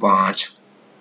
5،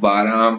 12